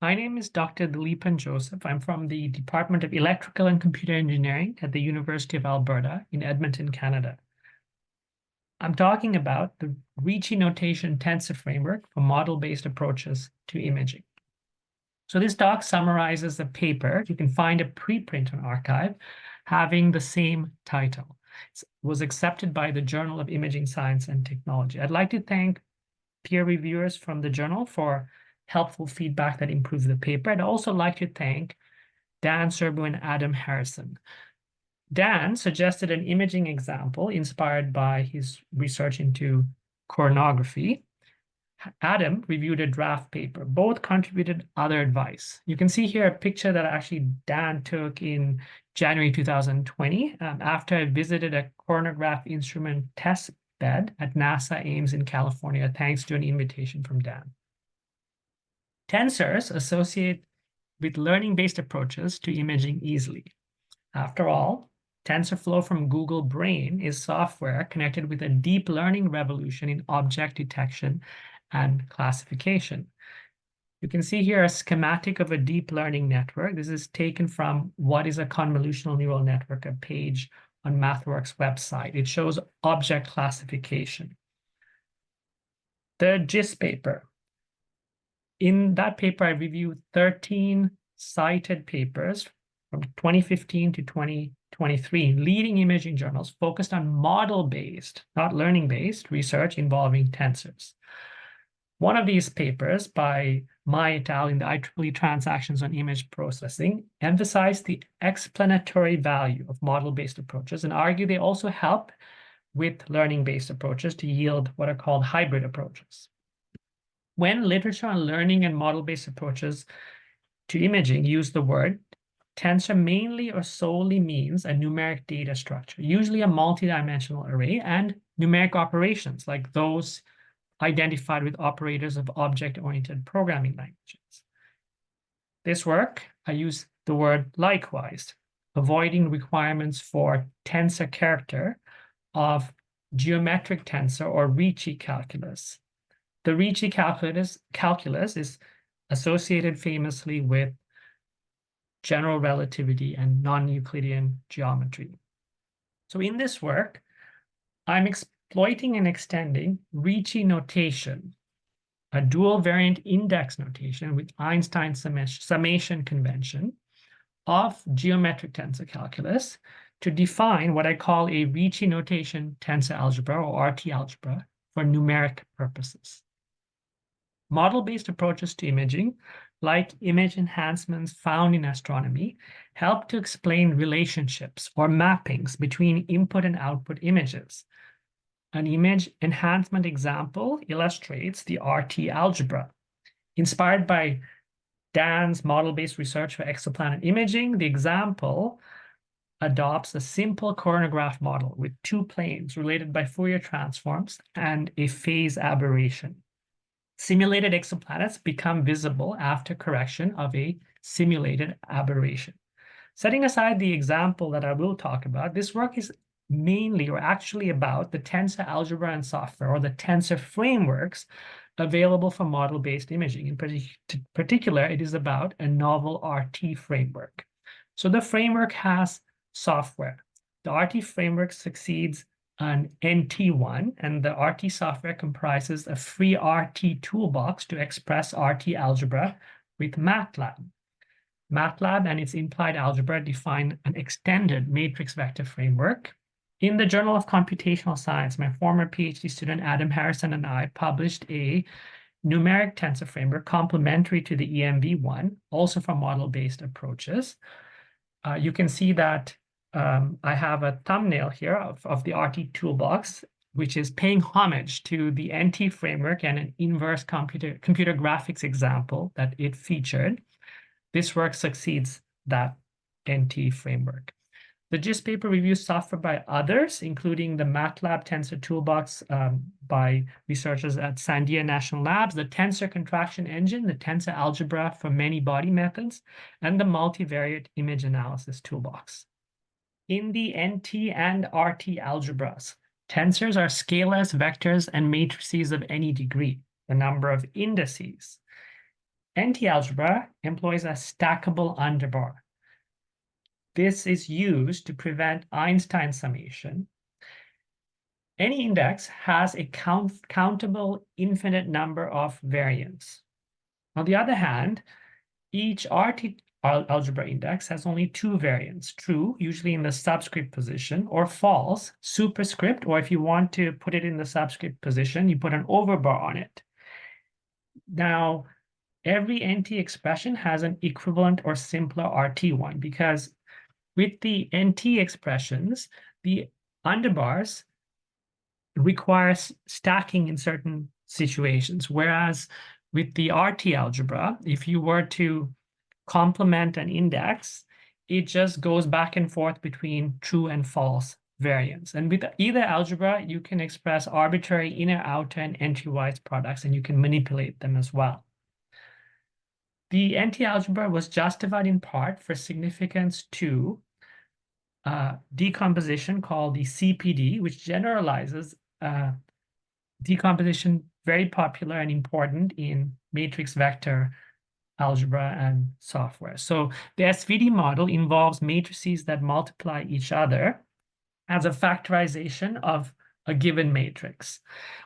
My name is Dr. Dileepan Joseph. I'm from the Department of Electrical and Computer Engineering at the University of Alberta in Edmonton, Canada. I'm talking about the Ricci-Notation tensor framework for model-based approaches to imaging. So this talk summarizes a paper. You can find a preprint on arXiv having the same title. It was accepted by the Journal of Imaging Science and Technology. I'd like to thank peer reviewers from the journal for helpful feedback that improves the paper. I'd also like to thank Dan Serbu and Adam Harrison. Dan suggested an imaging example inspired by his research into coronography. Adam reviewed a draft paper. Both contributed other advice. You can see here a picture that actually Dan took in January 2020 after I visited a coronagraph instrument test bed at NASA Ames in California, thanks to an invitation from Dan. Tensors associate with learning-based approaches to imaging easily. After all, TensorFlow from Google Brain is software connected with a deep learning revolution in object detection and classification. You can see here a schematic of a deep learning network. This is taken from What is a Convolutional Neural Network, a page on MathWorks website. It shows object classification. The GIST paper. In that paper, I reviewed 13 cited papers from 2015 to 2023 in leading imaging journals focused on model-based, not learning-based, research involving tensors. One of these papers by Ma et al. In the IEEE Transactions on Image Processing emphasized the explanatory value of model-based approaches and argued they also help with learning-based approaches to yield what are called hybrid approaches. When literature on learning and model-based approaches to imaging use the word, tensor mainly or solely means a numeric data structure, usually a multidimensional array, and numeric operations like those identified with operators of object-oriented programming languages. This work, I use the word likewise, avoiding requirements for tensor character of geometric tensor or Ricci calculus. The Ricci calculus is associated famously with general relativity and non-Euclidean geometry. So in this work, I'm exploiting and extending Ricci-Notation, a dual variant index notation with Einstein's summation convention of geometric tensor calculus to define what I call a Ricci-Notation tensor algebra or RT algebra for numeric purposes. Model-based approaches to imaging, like image enhancements found in astronomy, help to explain relationships or mappings between input and output images. An image enhancement example illustrates the RT algebra. Inspired by Dan's model-based research for exoplanet imaging, the example adopts a simple coronagraph model with two planes related by Fourier transforms and a phase aberration. Simulated exoplanets become visible after correction of a simulated aberration. Setting aside the example that I will talk about, this work is mainly or actually about the tensor algebra and software, or the tensor frameworks available for model-based imaging. In particular, it is about a novel RT framework. So the framework has software. The RT framework succeeds an NT1, and the RT software comprises a free RT toolbox to express RT algebra with MATLAB. MATLAB and its implied algebra define an extended matrix vector framework. In the Journal of Computational Science, my former PhD student Adam Harrison and I published a numeric tensor framework complementary to the EMV1, also for model-based approaches. You can see that I have a thumbnail here of the RT toolbox, which is paying homage to the NT framework and an inverse computer graphics example that it featured. This work succeeds that NT framework. The GIST paper reviews software by others, including the MATLAB Tensor Toolbox by researchers at Sandia National Labs, the Tensor Contraction Engine, the Tensor Algebra for Many Body Methods, and the Multivariate Image Analysis Toolbox. In the NT and RT algebras, tensors are scalars, vectors, and matrices of any degree, the number of indices. NT-algebra employs a stackable underbar. This is used to prevent Einstein summation. Any index has a countable infinite number of variants. On the other hand, each RT algebra index has only two variants, true, usually in the subscript position, or false, superscript, or if you want to put it in the subscript position, you put an overbar on it. Now, every NT expression has an equivalent or simpler RT one, because with the NT expressions, the underbars requires stacking in certain situations, whereas with the RT algebra, if you were to complement an index, it just goes back and forth between true and false variants. And with either algebra, you can express arbitrary inner, outer, and entry-wise products, and you can manipulate them as well. The NT algebra was justified in part for significance to decomposition called the CPD, which generalizes decomposition, very popular and important in matrix vector algebra and software. So the SVD model involves matrices that multiply each other as a factorization of a given matrix.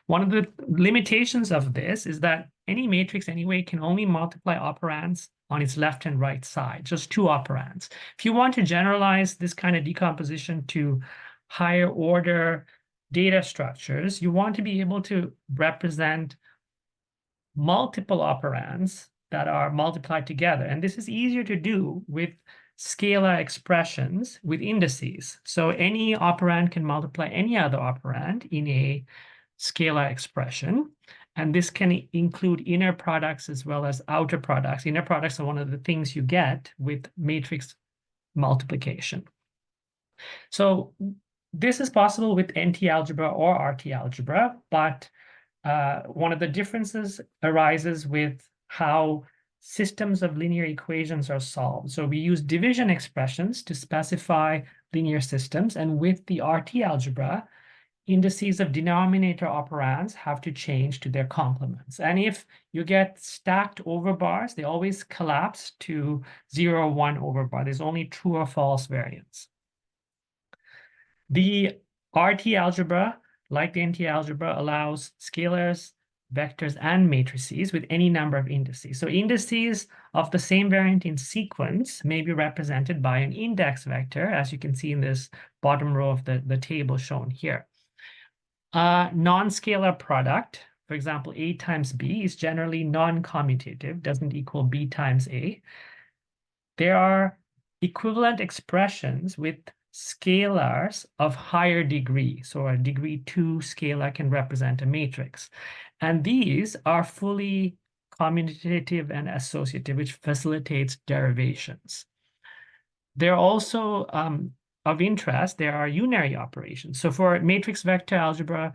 One of the limitations of this is that any matrix anyway can only multiply operands on its left and right side, just two operands. If you want to generalize this kind of decomposition to higher order data structures, you want to be able to represent multiple operands that are multiplied together. And this is easier to do with scalar expressions with indices. So any operand can multiply any other operand in a scalar expression. And this can include inner products as well as outer products. Inner products are one of the things you get with matrix multiplication. So this is possible with NT algebra or RT algebra, but one of the differences arises with how systems of linear equations are solved. So we use division expressions to specify linear systems, and with the RT algebra, indices of denominator operands have to change to their complements. And if you get stacked overbars, they always collapse to 0 or 1 overbar. There's only true or false variants. The RT algebra, like the NT algebra, allows scalars, vectors, and matrices with any number of indices. So indices of the same variant in sequence may be represented by an index vector, as you can see in this bottom row of the table shown here. Non-scalar product, for example, A times B, is generally non-commutative, doesn't equal B times A. There are equivalent expressions with scalars of higher degree. So a degree 2 scalar can represent a matrix. And these are fully commutative and associative, which facilitates derivations. They're also of interest, there are unary operations. So for matrix vector algebra,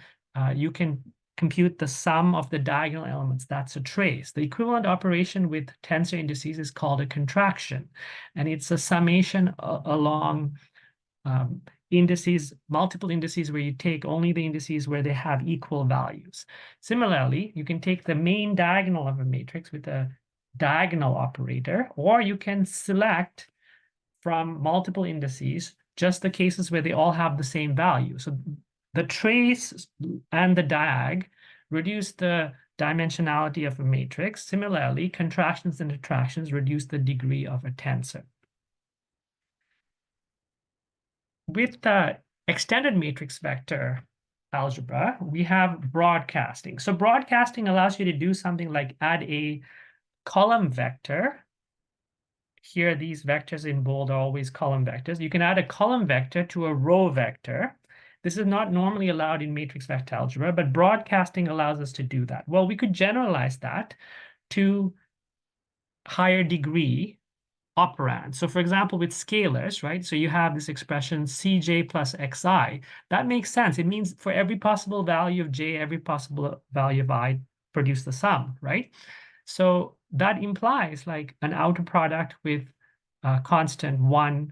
you can compute the sum of the diagonal elements. That's a trace. The equivalent operation with tensor indices is called a contraction. And it's a summation along indices, multiple indices where you take only the indices where they have equal values. Similarly, you can take the main diagonal of a matrix with a diagonal operator, or you can select from multiple indices just the cases where they all have the same value. So the trace and the diag reduce the dimensionality of a matrix. Similarly, contractions and attractions reduce the degree of a tensor. With the extended matrix vector algebra, we have broadcasting. So broadcasting allows you to do something like add a column vector. Here, these vectors in bold are always column vectors. You can add a column vector to a row vector. This is not normally allowed in matrix vector algebra, but broadcasting allows us to do that. Well, we could generalize that to higher degree operand. So for example, with scalars, right? So you have this expression Cj plus Xi. That makes sense. It means for every possible value of J, every possible value of I, produce the sum, right? So that implies like an outer product with a constant 1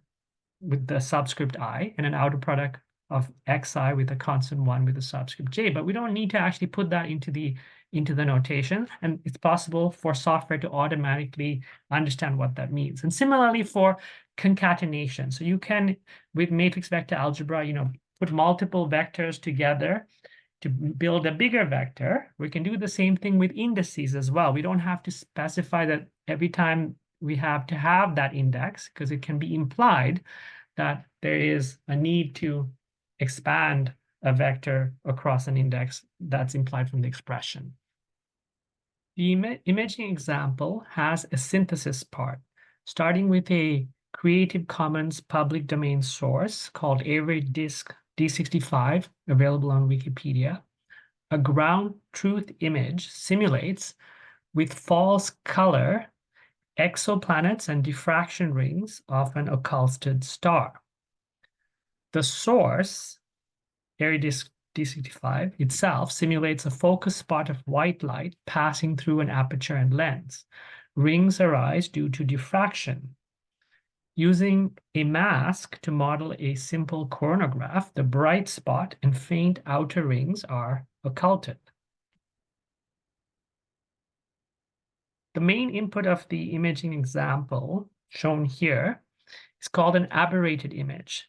with the subscript I, and an outer product of Xi with a constant 1 with the subscript J. But we don't need to actually put that into the into the notation, and it's possible for software to automatically understand what that means. And similarly for concatenation. So you can, with matrix vector algebra, put multiple vectors together to build a bigger vector. We can do the same thing with indices as well. We don't have to specify that every time we have to have that index, because it can be implied that there is a need to expand a vector across an index that's implied from the expression. The imaging example has a synthesis part, starting with a Creative Commons public domain source called Array Disk D65, available on Wikipedia. A ground truth image simulates, with false color, exoplanets and diffraction rings of an occulted star. The source, Array Disk D65 itself, simulates a focus spot of white light passing through an aperture and lens. Rings arise due to diffraction. Using a mask to model a simple coronagraph, the bright spot and faint outer rings are occulted. The main input of the imaging example shown here is called an aberrated image.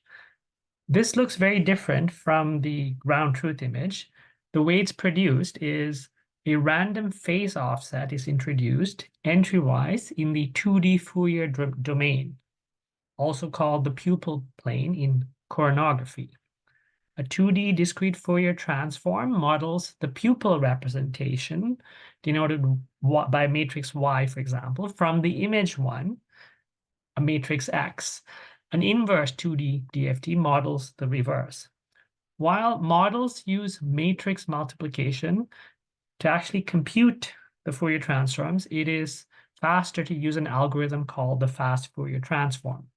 This looks very different from the ground truth image. The way it's produced is a random phase offset is introduced entry-wise in the 2D Fourier domain, also called the pupil plane in coronography. A 2D discrete Fourier transform models the pupil representation, denoted by matrix Y, for example, from the image 1, a matrix X. An inverse 2D DFT models the reverse. While models use matrix multiplication to actually compute the Fourier transforms, it is faster to use an algorithm called the fast Fourier transform.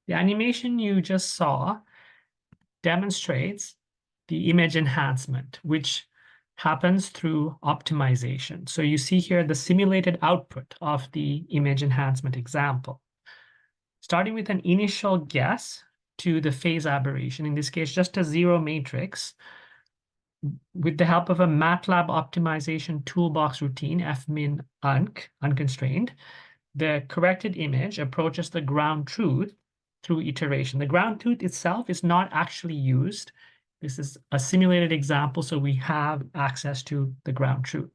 The animation you just saw demonstrates the image enhancement, which happens through optimization. So you see here the simulated output of the image enhancement example. Starting with an initial guess to the phase aberration, in this case, just a zero matrix, with the help of a MATLAB optimization toolbox routine, fmin unc, unconstrained, the corrected image approaches the ground truth through iteration. The ground truth itself is not actually used. This is a simulated example, so we have access to the ground truth.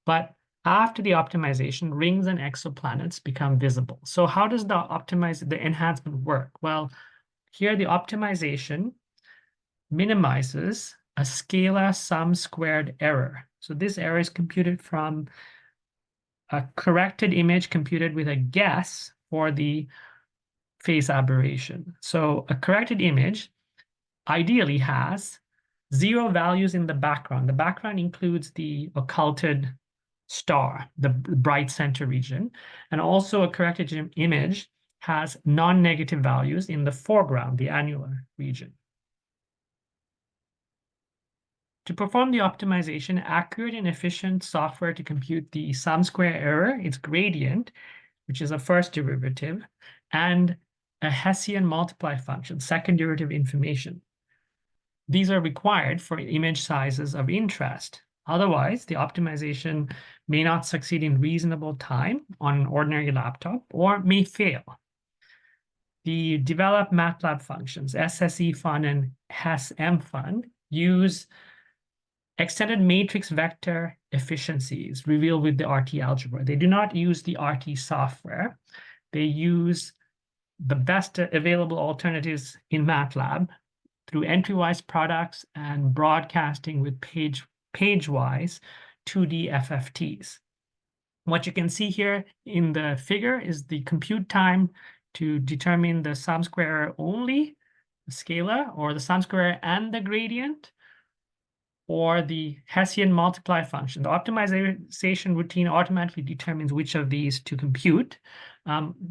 But after the optimization, rings and exoplanets become visible. So how does the enhancement work? Well, here the optimization minimizes a scalar sum squared error. So this error is computed from a corrected image computed with a guess for the phase aberration. So a corrected image ideally has zero values in the background. The background includes the occulted star, the bright center region, and also a corrected image has non-negative values in the foreground, the annular region. To perform the optimization, accurate and efficient software to compute the sum square error, its gradient, which is a first derivative, and a Hessian multiply function, second derivative information. These are required for image sizes of interest. Otherwise, the optimization may not succeed in reasonable time on an ordinary laptop or may fail. The developed MATLAB functions, SSEFun and HESMFun, use extended matrix vector efficiencies revealed with the RT algebra. They do not use the RT software. They use the best available alternatives in MATLAB through entry-wise products and broadcasting with page-wise 2D FFTs. What you can see here in the figure is the compute time to determine the sum square only, the scalar, or the sum square and the gradient, or the Hessian multiply function. The optimization routine automatically determines which of these to compute.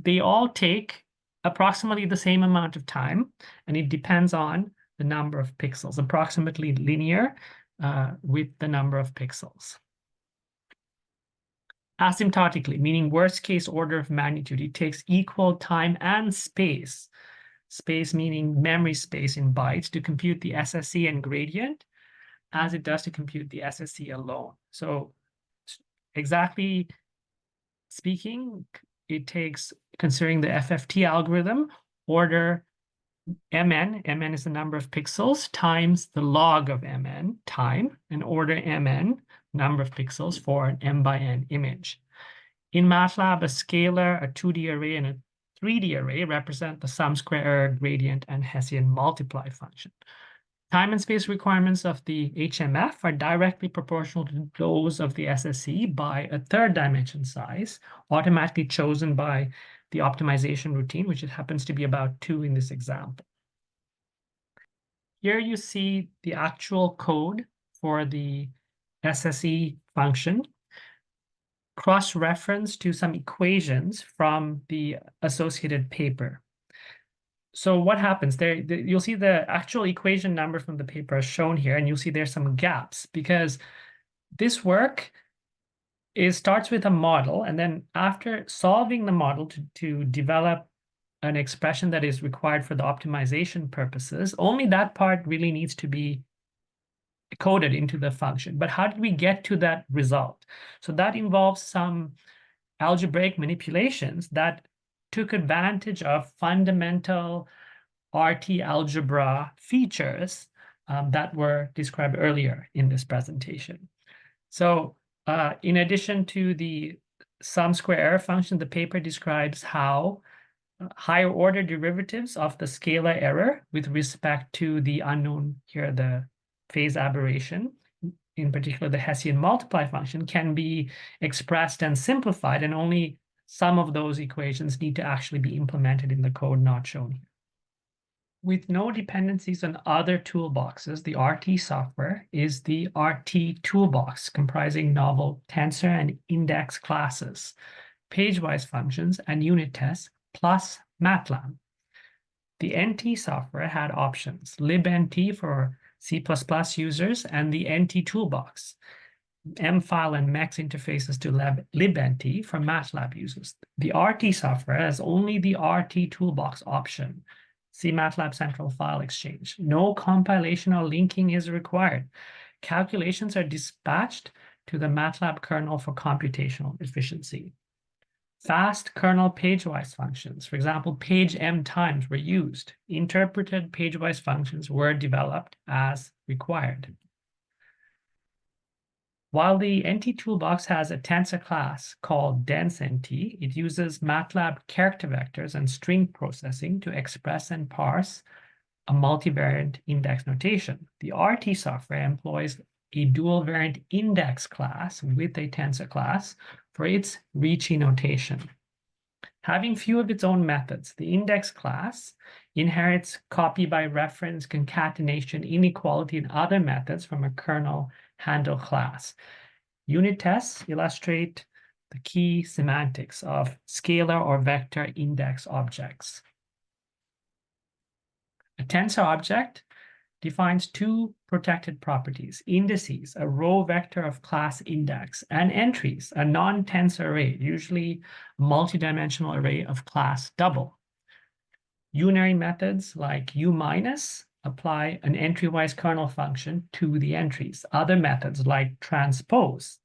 They all take approximately the same amount of time, and it depends on the number of pixels, approximately linear with the number of pixels. Asymptotically, meaning worst case order of magnitude, it takes equal time and space space meaning memory space in bytes, to compute the SSE and gradient as it does to compute the SSE alone. So exactly speaking, it takes, considering the FFT algorithm, order mn is the number of pixels, times the log of mn, time, and order mn, number of pixels, for an m by n image. In MATLAB, a scalar, a 2D array, and a 3D array represent the sum square error, gradient, and Hessian multiply function. Time and space requirements of the HMF are directly proportional to those of the SSE by a third dimension size, automatically chosen by the optimization routine, which it happens to be about 2 in this example. Here you see the actual code for the SSE function, cross-reference to some equations from the associated paper. So what happens there? You'll see the actual equation number from the paper is shown here, and you'll see there's some gaps because this work starts with a model, and then after solving the model to develop an expression that is required for the optimization purposes, only that part really needs to be coded into the function. But how did we get to that result? So that involves some algebraic manipulations that took advantage of fundamental RT algebra features that were described earlier in this presentation. So in addition to the sum square error function, the paper describes how higher order derivatives of the scalar error with respect to the unknown here, the phase aberration, in particular the Hessian multiply function, can be expressed and simplified, and only some of those equations need to actually be implemented in the code not shown here. With no dependencies on other toolboxes, the RT software is the RT toolbox, comprising novel tensor and index classes, page-wise functions, and unit tests, plus MATLAB. The NT software had options, libnt for C++ users, and the NT toolbox, mfile and mex interfaces to libnt for MATLAB users. The RT software has only the RT toolbox option. See MATLAB Central File Exchange. No compilation or linking is required. Calculations are dispatched to the MATLAB kernel for computational efficiency. Fast kernel page-wise functions, for example, page m times, were used. Interpreted page-wise functions were developed as required. While the NT toolbox has a tensor class called denseNT, it uses MATLAB character vectors and string processing to express and parse a multivariate index notation. The RT software employs a dual variant index class with a tensor class for its Ricci-Notation. Having few of its own methods, the index class inherits copy by reference, concatenation, inequality, and other methods from a kernel handle class. Unit tests illustrate the key semantics of scalar or vector index objects. A tensor object defines two protected properties: indices, a row vector of class index, and entries, a non-tensor array, usually a multidimensional array of class double. Unary methods like u minus apply an entry-wise kernel function to the entries. Other methods like transpose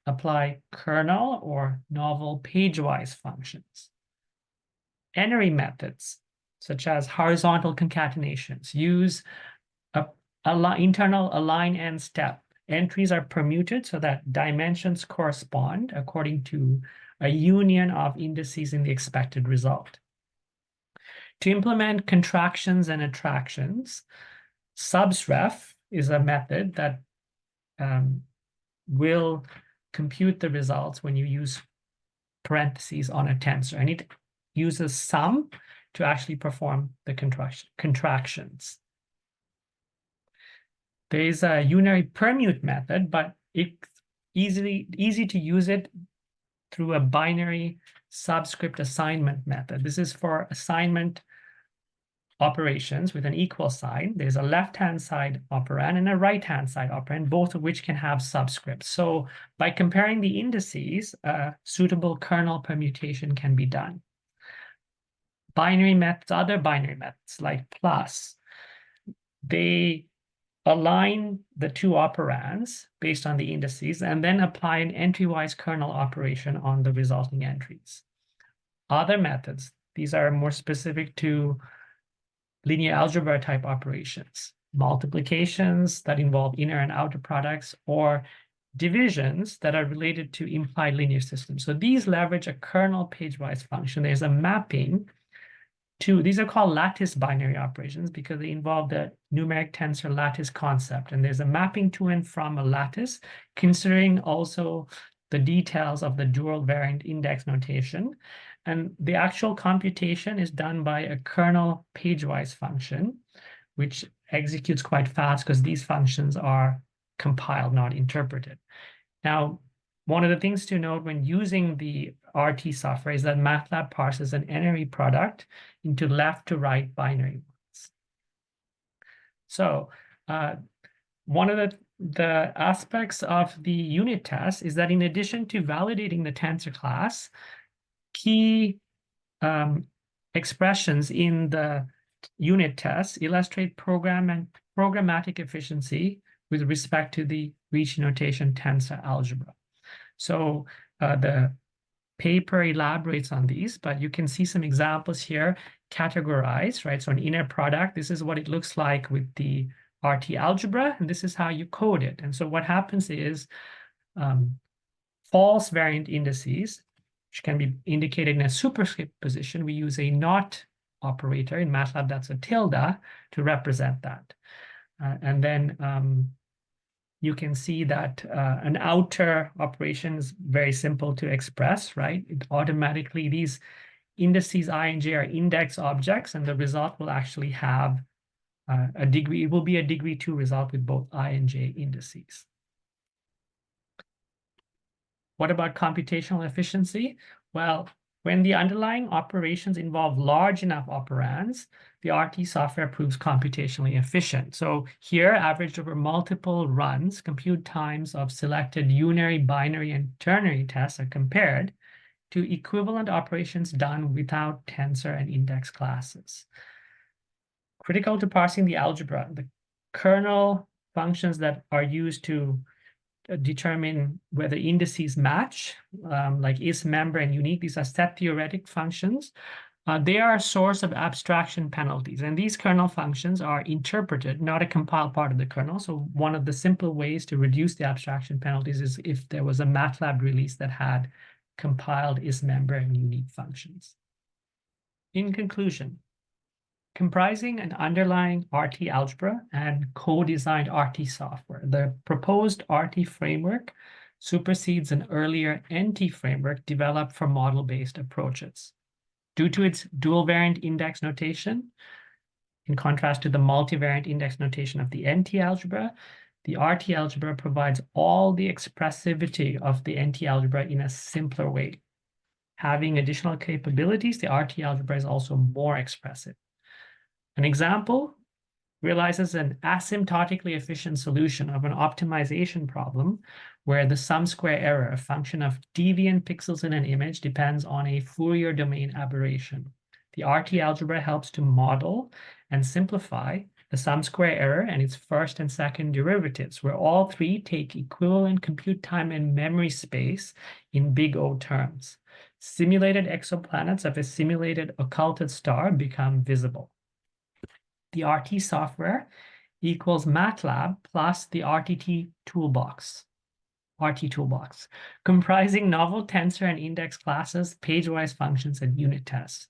apply kernel or novel page-wise functions. N-ary methods, such as horizontal concatenations, use internal align and step. Entries are permuted so that dimensions correspond according to a union of indices in the expected result. To implement contractions and attractions, subsref is a method that will compute the results when you use parentheses on a tensor, and it uses sum to actually perform the contractions. There is a unary permute method, but it's easy to use it through a binary subscript assignment method. This is for assignment operations with an equal sign. There's a left-hand side operand and a right-hand side operand, both of which can have subscripts. So by comparing the indices, a suitable kernel permutation can be done. binary methods, other binary methods like plus, they align the two operands based on the indices and then apply an entry-wise kernel operation on the resulting entries. Other methods, these are more specific to linear algebra type operations, multiplications that involve inner and outer products, or divisions that are related to implied linear systems. So these leverage a kernel page-wise function. There's a mapping to, these are called lattice binary operations because they involve the numeric tensor lattice concept. And there's a mapping to and from a lattice, considering also the details of the dual variant index notation. And the actual computation is done by a kernel page-wise function, which executes quite fast because these functions are compiled, not interpreted. Now, one of the things to note when using the RT software is that MATLAB parses an n-ary product into left to right binary ones. So one of the aspects of the unit test is that in addition to validating the tensor class, key expressions in the unit test illustrate programmatic efficiency with respect to the Ricci-Notation tensor algebra. So the paper elaborates on these, but you can see some examples here categorized, right? So an inner product, this is what it looks like with the RT algebra, and this is how you code it. And so what happens is false variant indices, which can be indicated in a superscript position. We use a not operator. In MATLAB, that's a tilde to represent that. And then you can see that an outer operation is very simple to express, right? It automatically, these indices I and j are index objects, and the result will actually have a degree, it will be a degree 2 result with both I and j indices. What about computational efficiency? Well, when the underlying operations involve large enough operands, the RT software proves computationally efficient. So here, averaged over multiple runs, compute times of selected unary, binary, and ternary tests are compared to equivalent operations done without tensor and index classes. Critical to parsing the algebra, the kernel functions that are used to determine whether indices match, like is, member, and unique. These are set theoretic functions. They are a source of abstraction penalties, and these kernel functions are interpreted, not a compiled part of the kernel. So one of the simple ways to reduce the abstraction penalties is if there was a MATLAB release that had compiled is, member, and unique functions. In conclusion, comprising an underlying RT algebra and co-designed RT software, the proposed RT framework supersedes an earlier NT framework developed for model-based approaches. Due to its dual variant index notation, in contrast to the multivariant index notation of the NT algebra, the RT algebra provides all the expressivity of the NT algebra in a simpler way. Having additional capabilities, the RT algebra is also more expressive. An example realizes an asymptotically efficient solution of an optimization problem where the sum square error, a function of deviant pixels in an image, depends on a Fourier domain aberration. The RT algebra helps to model and simplify the sum square error and its first and second derivatives, where all three take equivalent compute time and memory space in big O terms. Simulated exoplanets of a simulated occulted star become visible. The RT software equals MATLAB plus the RT toolbox, comprising novel tensor and index classes, page-wise functions, and unit tests.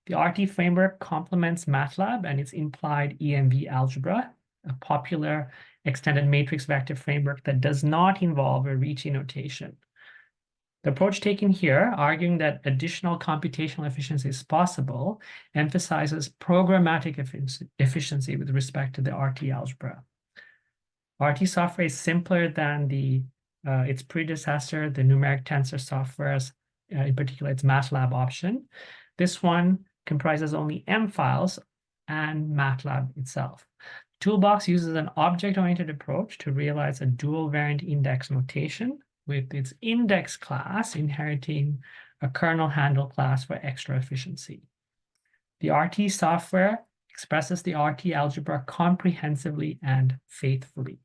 The RT framework complements MATLAB and its implied EMV algebra, a popular extended matrix vector framework that does not involve a Ricci notation. The approach taken here, arguing that additional computational efficiency is possible, emphasizes programmatic efficiency with respect to the RT algebra. RT software is simpler than its predecessor, the numeric tensor softwares, in particular its MATLAB option. This one comprises only M files and MATLAB itself. Toolbox uses an object-oriented approach to realize a dual variant index notation, with its index class inheriting a kernel handle class for extra efficiency. The RT software expresses the RT algebra comprehensively and faithfully.